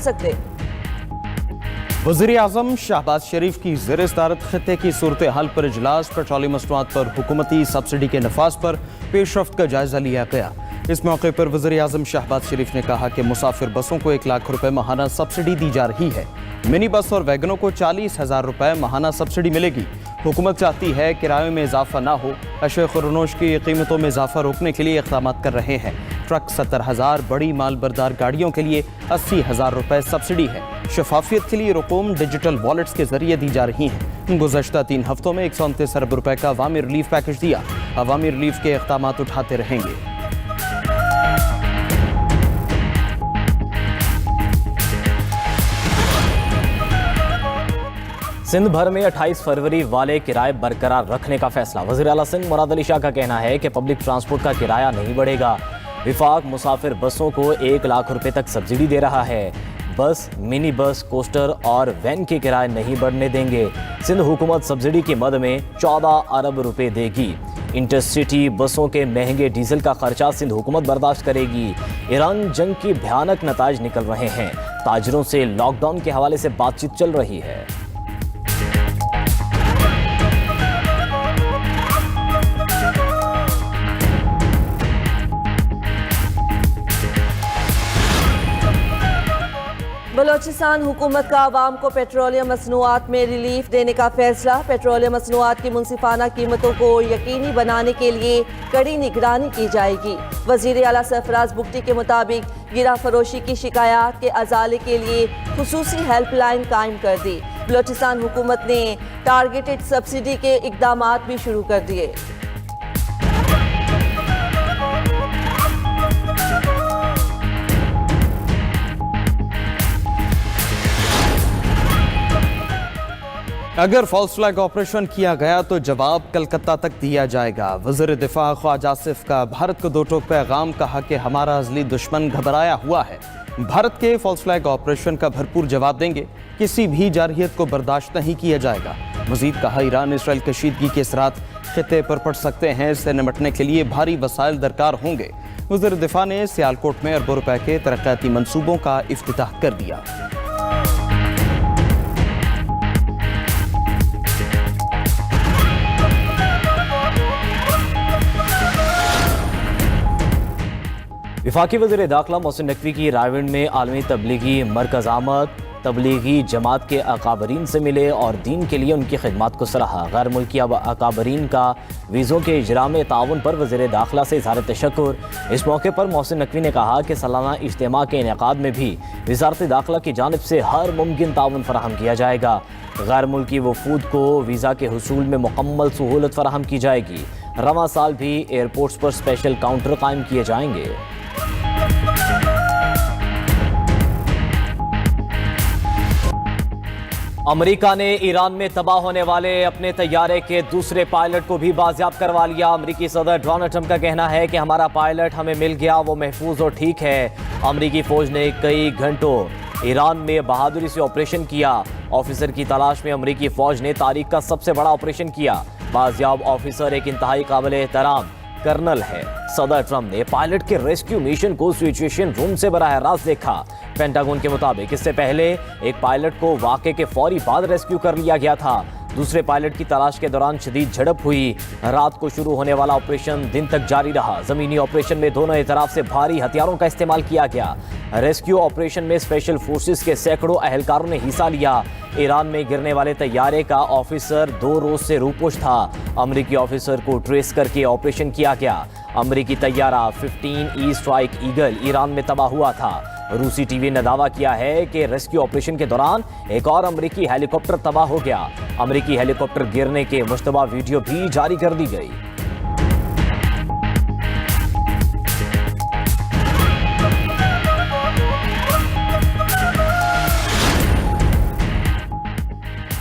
सकते। वज़ीर आज़म शहबाज शरीफ की ज़ेर सदारत खित्ते की सूरत हाल पर इजलास, पेट्रोलियम मसनूआत पर हुकूमती सब्सिडी के नफाज पर पेशरफ्त का जायज़ा लिया गया। इस मौके पर वज़ीर आज़म शहबाज शरीफ ने कहा कि मुसाफिर बसों को 1 लाख रुपए माहाना सब्सिडी दी जा रही है। मिनी बस और वैगनों को 40,000 रुपए माहाना सब्सिडी मिलेगी। हुकूमत चाहती है किराए में इजाफा ना हो। अशे खुरनोश की कीमतों में इजाफा रोकने के लिए इक़दाम कर रहे हैं। ट्रक 70,000, बड़ी माल बरदार गाड़ियों के लिए 80,000 रुपए सब्सिडी है। शफाफियत के लिए रकूम डिजिटल वॉलेट्स के जरिए दी जा रही हैं। गुज़श्ता 3 हफ्तों में 129 अरब रुपए का अवामी रिलीफ पैकेज दिया। अवामी रिलीफ के इक़दाम उठाते रहेंगे। सिंध भर में 28 फरवरी वाले किराए बरकरार रखने का फैसला। वज़ीर आला सिंध मुराद अली शाह का कहना है कि पब्लिक ट्रांसपोर्ट का किराया नहीं बढ़ेगा। विफाक मुसाफिर बसों को 1 लाख रुपए तक सब्सिडी दे रहा है। बस, मिनी बस, कोस्टर और वैन के किराए नहीं बढ़ने देंगे। सिंध हुकूमत सब्सिडी की मद में 14 अरब रुपए देगी। इंटरसिटी बसों के महंगे डीजल का खर्चा सिंध हुकूमत बर्दाश्त करेगी। ईरान जंग की भयानक नताइज निकल रहे हैं। ताजरों से लॉकडाउन के हवाले से बातचीत चल रही है। बलोचिस्तान हुकूमत का आवाम को पेट्रोलियम मसनूआत में रिलीफ देने का फैसला। पेट्रोलियम मसनूआत की मुनसिफाना कीमतों को यकीनी बनाने के लिए कड़ी निगरानी की जाएगी। वज़ीर आला सरफराज बुगटी के मुताबिक गिरा फरोशी की शिकायत के अजाले के लिए खुसूसी हेल्पलाइन कायम कर दी। बलोचिस्तान हुकूमत ने टारगेटेड सब्सिडी के इकदाम भी शुरू कर दिए। अगर फॉल्स फ्लैग ऑपरेशन किया गया तो जवाब कलकत्ता तक दिया जाएगा। वज़ीर दिफा ख्वाजा आसिफ का भारत को 2 टोक पैगाम, कहा कि हमारा अज़ली दुश्मन घबराया हुआ है। भारत के फॉल्स फ्लैग ऑपरेशन का भरपूर जवाब देंगे। किसी भी जारहियत को बर्दाश्त नहीं किया जाएगा। मजीद कहा, ईरान इसराइल कशीदगी के असरात खित्ते पर पड़ सकते हैं। इससे निपटने के लिए भारी वसाइल दरकार होंगे। वज़ीर दिफा ने सियालकोट में अरबों रुपए के तरक्याती मंसूबों का इफ्तिताह कर दिया। वफाकी वज़ीर दाखिला मोहसिन नकवी की रायविंड में आलमी तबलीगी मरकज़ आमद, तबलीगी जमात के अकाबरीन से मिले और दीन के लिए उनकी खिदमत को सराहा। गैर मुल्की अकाबरीन का वीज़ों के इजरा में ताउन पर वज़ीर दाखिला से इज़हार तशक्कुर। इस मौके पर मोहसिन नकवी ने कहा कि सालाना इज्तिमा के इनेकाद में भी वज़ारत दाखिला की जानिब से हर मुमकिन ताउन फराहम किया जाएगा। गैर मुल्की वफूद को वीज़ा के हुसूल में मुकम्मल सहूलत फराहम की जाएगी। रवां साल भी एयरपोर्ट्स पर स्पेशल काउंटर कायम किए जाएंगे। अमेरिका ने ईरान में तबाह होने वाले अपने तैयारे के दूसरे पायलट को भी बाजियाब करवा लिया। अमेरिकी सदर डोनाल्ड ट्रंप का कहना है कि हमारा पायलट हमें मिल गया, वो महफूज और ठीक है। अमेरिकी फौज ने कई घंटों ईरान में बहादुरी से ऑपरेशन किया। ऑफिसर की तलाश में अमेरिकी फौज ने तारीख का सबसे बड़ा ऑपरेशन किया। बाजियाब ऑफिसर एक इंतहाई काबिल एहतराम कर्नल है। सदर ट्रंप ने पायलट के रेस्क्यू मिशन को सिचुएशन रूम से बराह रास्त देखा। पेंटागन के मुताबिक इससे पहले एक पायलट को वाक़े के फौरी बाद रेस्क्यू कर लिया गया था। दूसरे पायलट की तलाश के दौरान शदीद झड़प हुई। रात को शुरू होने वाला ऑपरेशन दिन तक जारी रहा। जमीनी ऑपरेशन में दोनों तरफ से भारी हथियारों का इस्तेमाल किया गया। रेस्क्यू ऑपरेशन में स्पेशल फोर्सेस के सैकड़ों अहलकारों ने हिस्सा लिया। ईरान में गिरने वाले तैयारे का ऑफिसर 2 रोज से रूपोश था। अमेरिकी ऑफिसर को ट्रेस करके ऑपरेशन किया गया। अमेरिकी तैयारा 15E स्ट्राइक ईगल ईरान में तबाह हुआ था। रूसी टीवी ने दावा किया है कि रेस्क्यू ऑपरेशन के दौरान एक और अमेरिकी हेलीकॉप्टर तबाह हो गया। अमेरिकी हेलीकॉप्टर गिरने के मुश्तबा वीडियो भी जारी कर दी गई।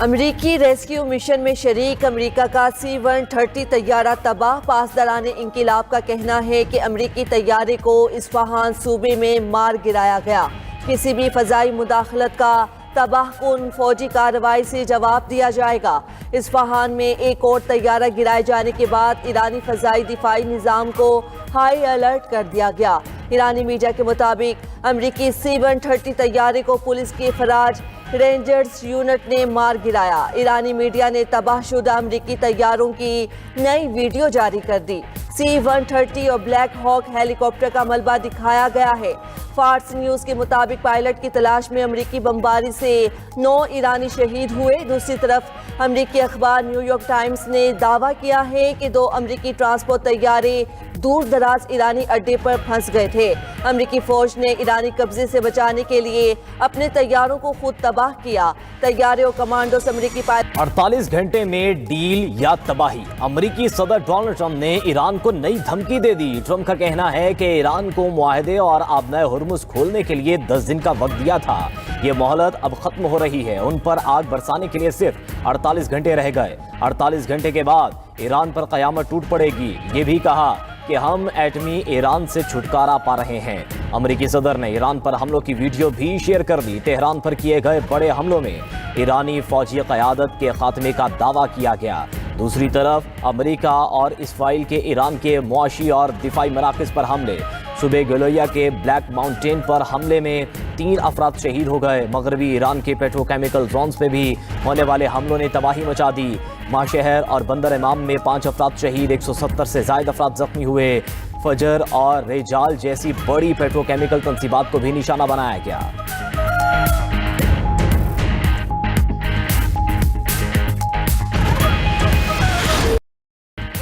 अमरीकी रेस्क्यू मिशन में शरीक अमेरिका का C-130 तैयारा तबाह। पासदारान इंकिलाब का कहना है कि अमरीकी तैयारे को इस्फहान सूबे में मार गिराया गया। किसी भी फ़ज़ाई मुदाखलत का तबाहकुन फौजी कार्रवाई से जवाब दिया जाएगा। इस्फहान में एक और तैयारा गिराए जाने के बाद ईरानी फ़ज़ाई दिफाई निज़ाम को हाई अलर्ट कर दिया गया। ईरानी मीडिया के मुताबिक अमरीकी C-130 तैयारे को पुलिस के फराज रेंजर्स यूनिट ने मार गिराया। ईरानी मीडिया ने तबाहशुदा अमरीकी तैयारों की नई वीडियो जारी कर दी। C-130 और ब्लैक हॉक हेलीकॉप्टर का मलबा दिखाया गया है। फार्स न्यूज़ के मुताबिक पायलट की तलाश में अमरीकी बमबारी से 9 ईरानी शहीद हुए। दूसरी तरफ अमरीकी अखबार न्यूयॉर्क टाइम्स ने दावा किया है कि 2 अमरीकी ट्रांसपोर्ट तैयारे दूर दराज ईरानी अड्डे पर फंस गए थे। अमरीकी फौज ने ईरानी कब्जे से बचाने के लिए अपने तैयारों को खुद तबाह किया। तैयारे और कमांडोस अमरीकी 48 घंटे में डील या तबाही। अमरीकी सदर डोनाल्ड ट्रंप ने ईरान को नई धमकी दे दी। ट्रंप का कहना है कि ईरान को मुआहदे और आबनाए हुर्मुज़ खोलने के लिए 10 दिन का वक्त दिया था। ये मोहलत अब खत्म हो रही है। उन पर आग बरसाने के लिए सिर्फ 48 घंटे रह गए। 48 घंटे के बाद ईरान पर कयामत टूट पड़ेगी। ये भी कहा कि हम एटमी ईरान से छुटकारा पा रहे हैं। अमरीकी सदर ने ईरान पर हमलों की वीडियो भी शेयर कर दी। तेहरान पर किए गए बड़े हमलों में ईरानी फौजी क़यादत के खात्मे का दावा किया गया। दूसरी तरफ अमेरिका और इसराइल के ईरान के मुआशी और दिफाई मराकज़ पर हमले। सुबह गलोया के ब्लैक माउंटेन पर हमले में 3 अफराद शहीद हो गए। मगरबी ईरान के पेट्रोकेमिकल जोन्स पे भी होने वाले हमलों ने तबाही मचा दी। माशहर और बंदर इमाम में 5 अफराद शहीद, 170 से ज़ायद अफराद जख्मी हुए। फजर और रेजाल जैसी बड़ी पेट्रोकेमिकल तंसीबात को भी निशाना बनाया गया।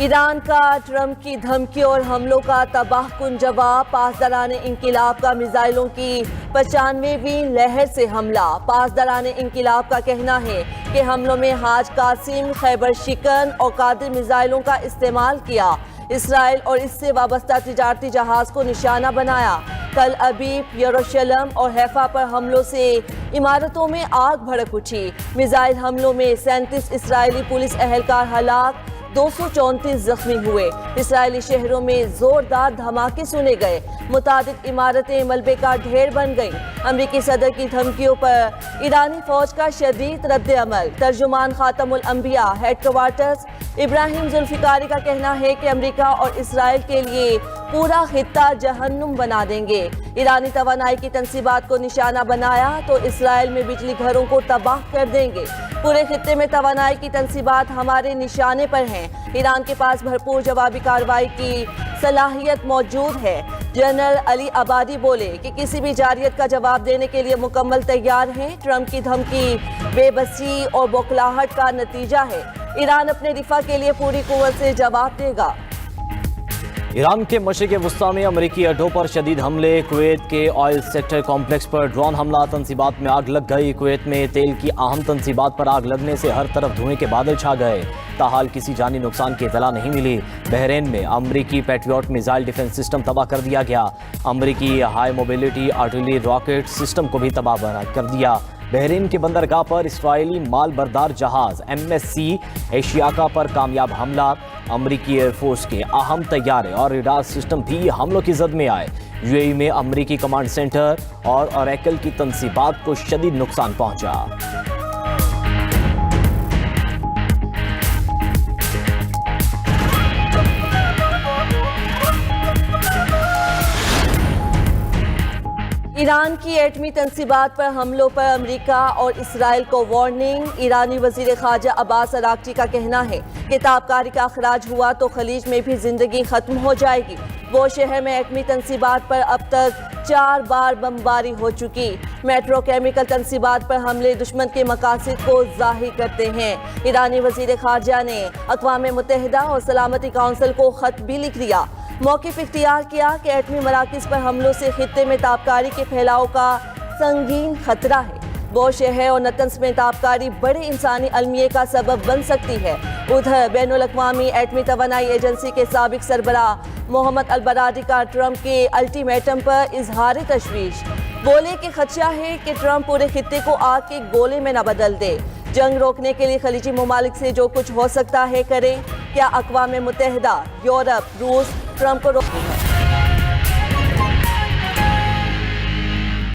ईरान का ट्रंप की धमकी और हमलों का तबाहकुन जवाब। पासदारान इंकिलाब का मिसाइलों की 95वीं लहर से हमला। पासदारान इंकिलाब का कहना है कि हमलों में हाज कासिम, खैबर शिकन और कादिर मिसाइलों का इस्तेमाल किया। इसराइल और इससे वाबस्ता तिजारती जहाज को निशाना बनाया। तल अबीब, यरूशलेम और हैफा पर हमलों से इमारतों में आग भड़क उठी। मिसाइल हमलों में 37 इसराइली पुलिस अहलकार हलाक, 234 जख्मी हुए। इसराइली शहरों में जोरदार धमाके सुने गए। मुतादिद इमारतें मलबे का ढेर बन गईं। अमरीकी सदर की धमकियों पर ईरानी फौज का शदीद रद्द अमल। तर्जुमान खातमुल अंबिया हेडक्वार्टर्स इब्राहिम जुल्फिकारी का कहना है कि अमरीका और इसराइल के लिए पूरा खित्ता जहन्नुम बना देंगे। ईरानी तवानाई की तंसीबात को निशाना बनाया तो इसराइल में बिजली घरों को तबाह कर देंगे। पूरे खित्ते में तवानाई की तंसीबात हमारे निशाने पर हैं। ईरान के पास भरपूर जवाबी कार्रवाई की सलाहियत मौजूद है। जनरल अली आबादी बोले कि किसी भी जारियत का जवाब देने के लिए मुकम्मल तैयार हैं। ट्रंप की धमकी बेबसी और बौखलाहट का नतीजा है। ईरान अपने दिफा के लिए पूरी कुव्वत से जवाब देगा। ईरान के मशरिक़ वस्ता में अमरीकी अड्डों पर शदीद हमले। कुवैत के ऑयल सेक्टर कॉम्प्लेक्स पर ड्रोन हमला, तंसीबात में आग लग गई। कुवैत में तेल की अहम तंसीबात पर आग लगने से हर तरफ धुएं के बादल छा गए। ताहाल किसी जानी नुकसान की इतला नहीं मिली। बहरीन में अमरीकी पैट्रियट मिसाइल डिफेंस सिस्टम तबाह कर दिया गया। अमरीकी high mobility artillery rocket system को भी तबाह कर दिया। बहरीन के बंदरगाह पर इसराइली माल बरदार जहाज MSC एशियाका पर कामयाब हमला। अमरीकी एयरफोर्स के अहम तैयारे और रडार सिस्टम भी हमलों की जद में आए। UAE में अमरीकी कमांड सेंटर और ओरेकल की तंसीबात को शदीद नुकसान पहुंचा। ईरान की एटमी तंसीबात पर हमलों पर अमेरिका और इसराइल को वार्निंग। ईरानी वजीर ख़ारजा अब्बास अराक्ची का कहना है कि ताबकारी का अखराज हुआ तो खलीज में भी जिंदगी खत्म हो जाएगी। वो शहर में एटमी तंसीबात पर अब तक 4 बार बमबारी हो चुकी। पेट्रोकेमिकल तंसीबात पर हमले दुश्मन के मकासद को ज़ाहिर करते हैं। ईरानी वजीर ख़ारजा ने अक़वाम मुत्तहिदा और सलामती काउंसिल को ख़त भी लिख दिया। मौक़िफ़ इख्तियार किया कि एटमी मराकज़ पर हमलों से खित्ते में ताबकारी के फैलाव का संगीन खतरा है। वो शहर और नतंस में ताबकारी बड़े इंसानी अलमिये का सबब बन सकती है। उधर बैनुल अक़वामी एटमी तवानाई एजेंसी के साबिक़ सरबराह मोहम्मद अल-बरादी का ट्रंप के अल्टीमेटम पर इजहार तशवीश। बोले कि खदशा है कि ट्रंप पूरे खित्ते को आग के गोले में न बदल दे। जंग रोकने के लिए खलीजी ममालिक से जो कुछ हो सकता है करें। क्या अक़वाम मुत्तहिदा, यूरोप, रूस ट्रंप को रोकेगा?